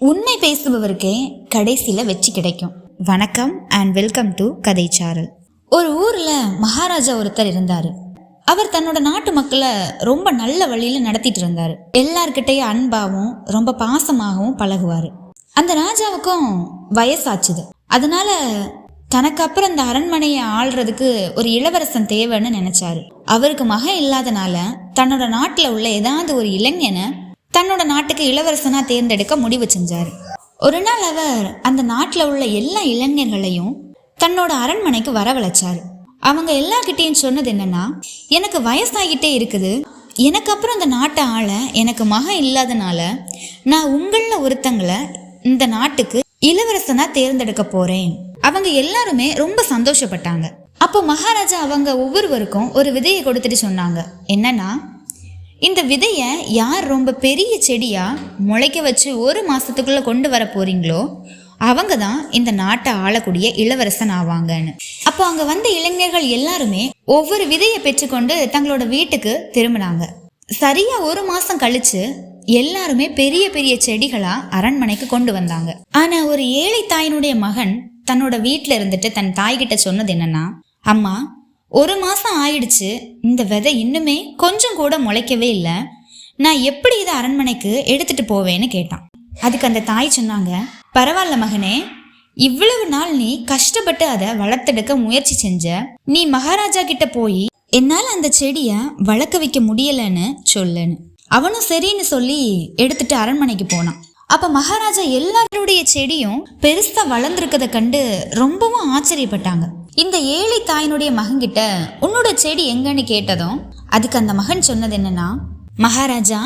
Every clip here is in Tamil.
உண்மை பேசுபவருக்கே கடைசியில் வெற்றி கிடைக்கும். வணக்கம் அண்ட் வெல்கம் டு கதைச்சாரல். ஒரு ஊரில் மகாராஜா ஒருத்தர் இருந்தார். அவர் தன்னோட நாட்டு மக்களை ரொம்ப நல்ல வழியில் நடத்திட்டு இருந்தார். எல்லார்கிட்டையும் அன்பாகவும் ரொம்ப பாசமாகவும் பழகுவார். அந்த ராஜாவுக்கும் வயசாச்சுது. அதனால தனக்கு அப்புறம் அந்த அரண்மனையை ஆள்றதுக்கு ஒரு இளவரசன் தேவைன்னு நினைச்சாரு. அவருக்கு மகன் இல்லாதனால தன்னோட நாட்டில் உள்ள ஏதாவது ஒரு இளைஞனை தன்னோட நாட்டுக்கு இளவரசனா தேர்ந்தெடுக்க முடிவு செஞ்சாரு. ஒரு நாள் அவர் அந்த நாட்டில் உள்ள எல்லா இளைஞர்களையும் தன்னோட அரண்மனைக்கு வரவழைச்சாரு. அவங்க எல்லார்கிட்டையும் சொன்னது என்னன்னா, எனக்கு வயசாகிட்டே இருக்குது, எனக்கு அப்புறம் அந்த நாட்டை ஆள எனக்கு மகன் இல்லாதனால நான் உங்களில் ஒருத்தங்களை இந்த நாட்டுக்கு இளவரசனா தேர்ந்தெடுக்க போறேன். அவங்க எல்லாருமே ரொம்ப சந்தோஷப்பட்டாங்க. அப்போ மகாராஜா அவங்க ஒவ்வொருவருக்கும் ஒரு விதையை கொடுத்துட்டு சொன்னாங்க, என்னன்னா, இந்த விதையை யார் ரொம்ப பெரிய செடியா முளைக்க வச்சு 1 மாசத்துக்குள்ள கொண்டு வர போறீங்களோ அவங்க தான் இந்த நாட்டை ஆளக்கூடிய இளவரசன் ஆவாங்கன்னு. அப்போ அங்க வந்த இளைஞர்கள் எல்லாருமே ஒவ்வொரு விதையை பெற்றுக்கொண்டு தங்களோட வீட்டுக்கு திரும்பினாங்க. சரியா 1 மாசம் கழிச்சு எல்லாருமே பெரிய பெரிய செடிகளா அரண்மனைக்கு கொண்டு வந்தாங்க. ஆனா ஒரு ஏழை தாயினுடைய மகன் தன்னோட வீட்டுல இருந்துட்டு தன் தாய்கிட்ட சொன்னது என்னன்னா, அம்மா, 1 மாசம் ஆயிடுச்சு, இந்த விதை இன்னுமே கொஞ்சம் கூட முளைக்கவே இல்லை, நான் எப்படி இதை அரண்மனைக்கு எடுத்துட்டு போவேன்னு கேட்டான். அதுக்கு அந்த தாய் சொன்னாங்க, பரவாயில்ல மகனே, இவ்வளவு நாள் நீ கஷ்டப்பட்டு அதை வளர்த்தெடுக்க முயற்சி செஞ்ச, நீ மகாராஜா கிட்ட போய் என்னால் அந்த செடியை வளர்க்க வைக்க முடியலன்னு சொல்லுன்னு. அவனும் சரின்னு சொல்லி எடுத்துட்டு அரண்மனைக்கு போனான். அப்ப மகாராஜா எல்லாருடைய செடியும் பெருசா வளர்ந்துருக்கதை கண்டு ரொம்பவும் ஆச்சரியப்பட்டாங்க. இந்த ஏழை தாயினுடைய மகன்கிட்ட உன்னோட செடி எங்கன்னு கேட்டதும் அதுக்கு அந்த மகன் சொன்னது என்னன்னா, மகாராஜா,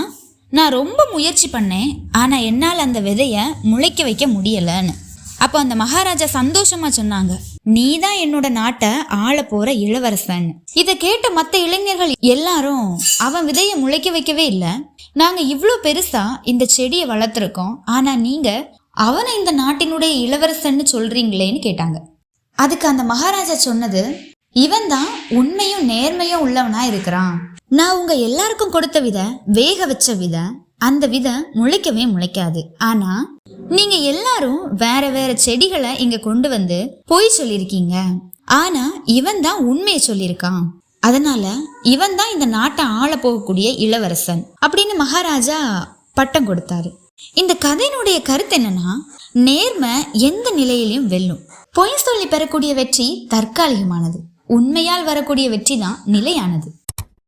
நான் ரொம்ப முயற்சி பண்ணேன், ஆனா என்னால் அந்த விதைய முளைக்க வைக்க முடியலன்னு. அப்போ அந்த மகாராஜா சந்தோஷமா சொன்னாங்க, நீ தான் என்னோட நாட்டை ஆள போற இளவரசன். இதை கேட்ட மற்ற இளைஞர்கள் எல்லாரும் அவன் விதைய முளைக்க வைக்கவே இல்லை, நாங்க இவ்வளோ பெருசா இந்த செடியை வளர்த்துருக்கோம், ஆனா நீங்க அவனை இந்த நாட்டினுடைய இளவரசன்னு சொல்றீங்களேன்னு கேட்டாங்க. அதுக்கு அந்த மகாராஜா சொன்னது, இவன் தான் உண்மையும் நேர்மையும் உள்ளவனா இருக்கிறான். நான் உங்க எல்லாருக்கும் கொடுத்த விதை, வேக வச்ச விதை, அந்த விதை முளைக்கவே முளைக்காது. ஆனா நீங்க எல்லாரும் வேற வேற செடிகளை இங்க கொண்டு வந்து பொய் சொல்லியிருக்கீங்க. ஆனா இவன் தான் உண்மையை சொல்லியிருக்கான். அதனால இவன் தான் இந்த நாட்டை ஆள போகக்கூடிய இளவரசன் அப்படின்னு மகாராஜா பட்டம் கொடுத்தாரு. இந்த கதையினுடைய கருத்து என்னன்னா, நேர்மை எந்த நிலையிலையும் வெல்லும். பொய் சொல்லி பெறக்கூடிய வெற்றி தற்காலிகமானது, உண்மையால் வரக்கூடிய வெற்றி தான் நிலையானது.